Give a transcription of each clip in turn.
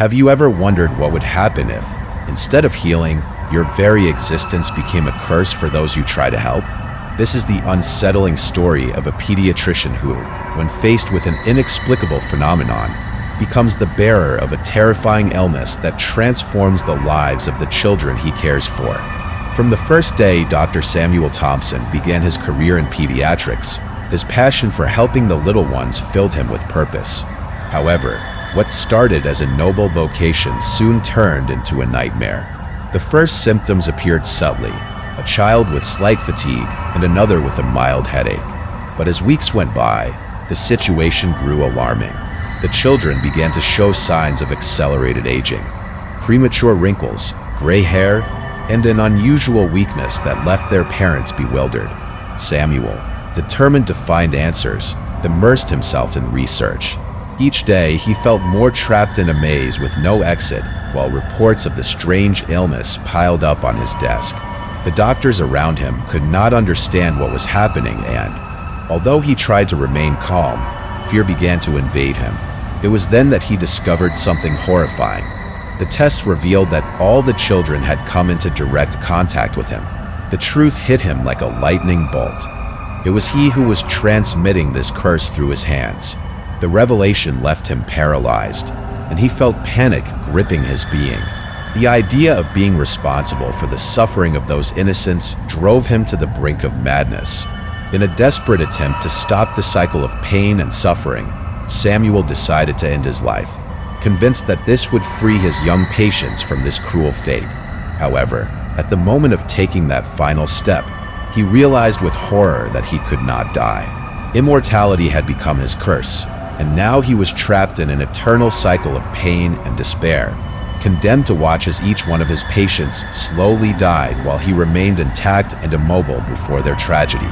Have you ever wondered what would happen if, instead of healing, your very existence became a curse for those you try to help? This is the unsettling story of a pediatrician who, when faced with an inexplicable phenomenon, becomes the bearer of a terrifying illness that transforms the lives of the children he cares for. From the first day Dr. Samuel Thompson began his career in pediatrics, his passion for helping the little ones filled him with purpose. However, what started as a noble vocation soon turned into a nightmare. The first symptoms appeared subtly, a child with slight fatigue and another with a mild headache. But as weeks went by, the situation grew alarming. The children began to show signs of accelerated aging, premature wrinkles, gray hair, and an unusual weakness that left their parents bewildered. Samuel, determined to find answers, immersed himself in research. Each day, he felt more trapped in a maze with no exit, while reports of the strange illness piled up on his desk. The doctors around him could not understand what was happening, and, although he tried to remain calm, fear began to invade him. It was then that he discovered something horrifying. The test revealed that all the children had come into direct contact with him. The truth hit him like a lightning bolt. It was he who was transmitting this curse through his hands. The revelation left him paralyzed, and he felt panic gripping his being. The idea of being responsible for the suffering of those innocents drove him to the brink of madness. In a desperate attempt to stop the cycle of pain and suffering, Samuel decided to end his life, convinced that this would free his young patients from this cruel fate. However, at the moment of taking that final step, he realized with horror that he could not die. Immortality had become his curse, and now he was trapped in an eternal cycle of pain and despair, condemned to watch as each one of his patients slowly died while he remained intact and immobile before their tragedy.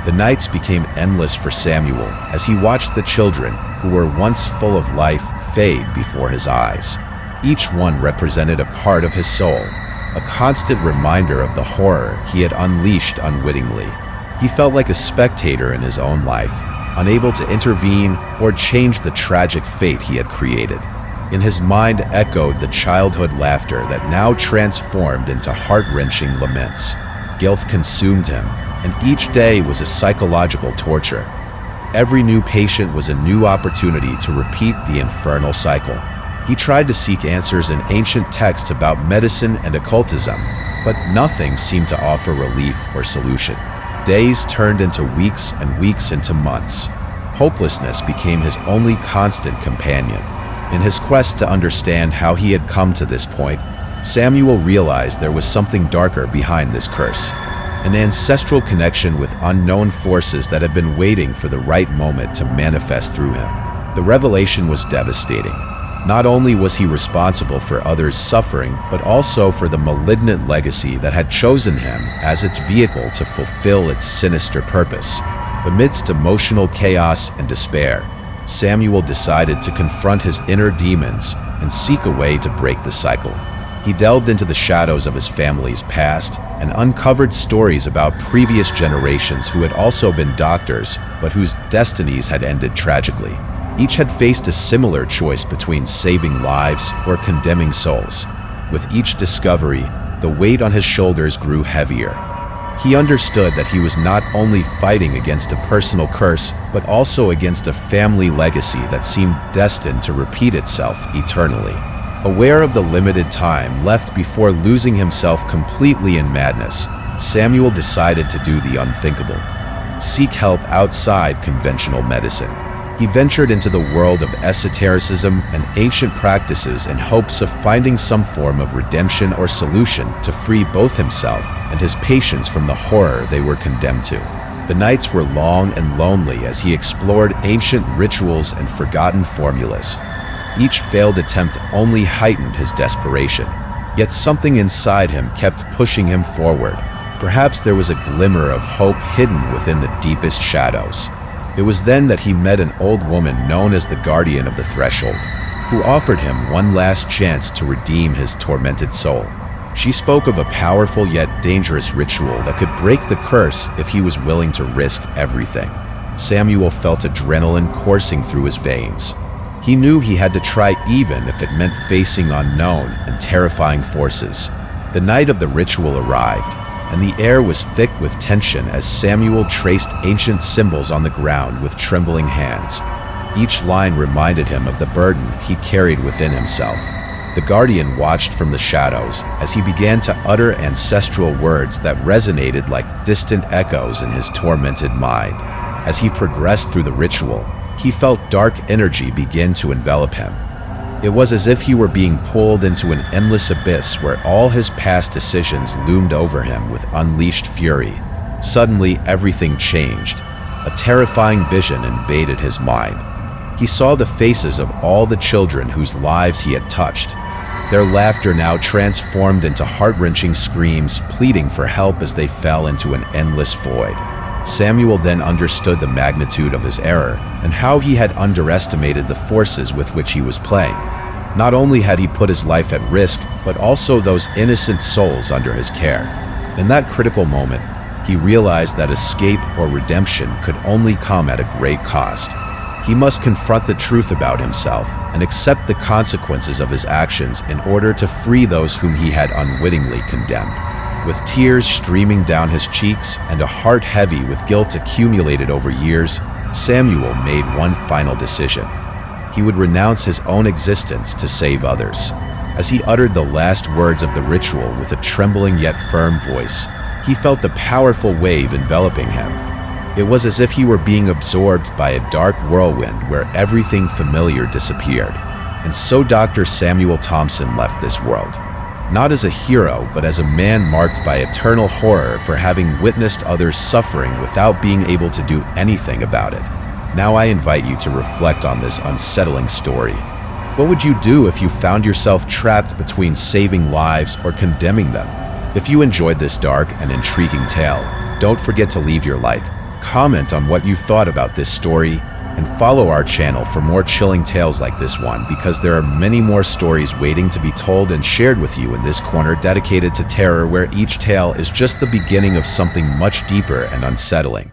The nights became endless for Samuel as he watched the children, who were once full of life, fade before his eyes. Each one represented a part of his soul, a constant reminder of the horror he had unleashed unwittingly. He felt like a spectator in his own life, unable to intervene or change the tragic fate he had created. In his mind echoed the childhood laughter that now transformed into heart-wrenching laments. Guilt consumed him, and each day was a psychological torture. Every new patient was a new opportunity to repeat the infernal cycle. He tried to seek answers in ancient texts about medicine and occultism, but nothing seemed to offer relief or solution. Days turned into weeks and weeks into months. Hopelessness became his only constant companion. In his quest to understand how he had come to this point, Samuel realized there was something darker behind this curse, an ancestral connection with unknown forces that had been waiting for the right moment to manifest through him. The revelation was devastating. Not only was he responsible for others' suffering, but also for the malignant legacy that had chosen him as its vehicle to fulfill its sinister purpose. Amidst emotional chaos and despair, Samuel decided to confront his inner demons and seek a way to break the cycle. He delved into the shadows of his family's past and uncovered stories about previous generations who had also been doctors, but whose destinies had ended tragically. Each had faced a similar choice between saving lives or condemning souls. With each discovery, the weight on his shoulders grew heavier. He understood that he was not only fighting against a personal curse, but also against a family legacy that seemed destined to repeat itself eternally. Aware of the limited time left before losing himself completely in madness, Samuel decided to do the unthinkable: seek help outside conventional medicine. He ventured into the world of esotericism and ancient practices in hopes of finding some form of redemption or solution to free both himself and his patients from the horror they were condemned to. The nights were long and lonely as he explored ancient rituals and forgotten formulas. Each failed attempt only heightened his desperation, yet something inside him kept pushing him forward. Perhaps there was a glimmer of hope hidden within the deepest shadows. It was then that he met an old woman known as the Guardian of the Threshold, who offered him one last chance to redeem his tormented soul. She spoke of a powerful yet dangerous ritual that could break the curse if he was willing to risk everything. Samuel felt adrenaline coursing through his veins. He knew he had to try even if it meant facing unknown and terrifying forces. The night of the ritual arrived, and the air was thick with tension as Samuel traced ancient symbols on the ground with trembling hands. Each line reminded him of the burden he carried within himself. The guardian watched from the shadows as he began to utter ancestral words that resonated like distant echoes in his tormented mind. As he progressed through the ritual, he felt dark energy begin to envelop him. It was as if he were being pulled into an endless abyss where all his past decisions loomed over him with unleashed fury. Suddenly, everything changed. A terrifying vision invaded his mind. He saw the faces of all the children whose lives he had touched. Their laughter now transformed into heart-wrenching screams, pleading for help as they fell into an endless void. Samuel then understood the magnitude of his error and how he had underestimated the forces with which he was playing. Not only had he put his life at risk, but also those innocent souls under his care. In that critical moment, he realized that escape or redemption could only come at a great cost. He must confront the truth about himself and accept the consequences of his actions in order to free those whom he had unwittingly condemned. With tears streaming down his cheeks and a heart heavy with guilt accumulated over years, Samuel made one final decision. He would renounce his own existence to save others. As he uttered the last words of the ritual with a trembling yet firm voice, he felt a powerful wave enveloping him. It was as if he were being absorbed by a dark whirlwind where everything familiar disappeared. And so Dr. Samuel Thompson left this world. Not as a hero, but as a man marked by eternal horror for having witnessed others suffering without being able to do anything about it. Now I invite you to reflect on this unsettling story. What would you do if you found yourself trapped between saving lives or condemning them? If you enjoyed this dark and intriguing tale, don't forget to leave your like, comment on what you thought about this story, and follow our channel for more chilling tales like this one, because there are many more stories waiting to be told and shared with you in this corner dedicated to terror, where each tale is just the beginning of something much deeper and unsettling.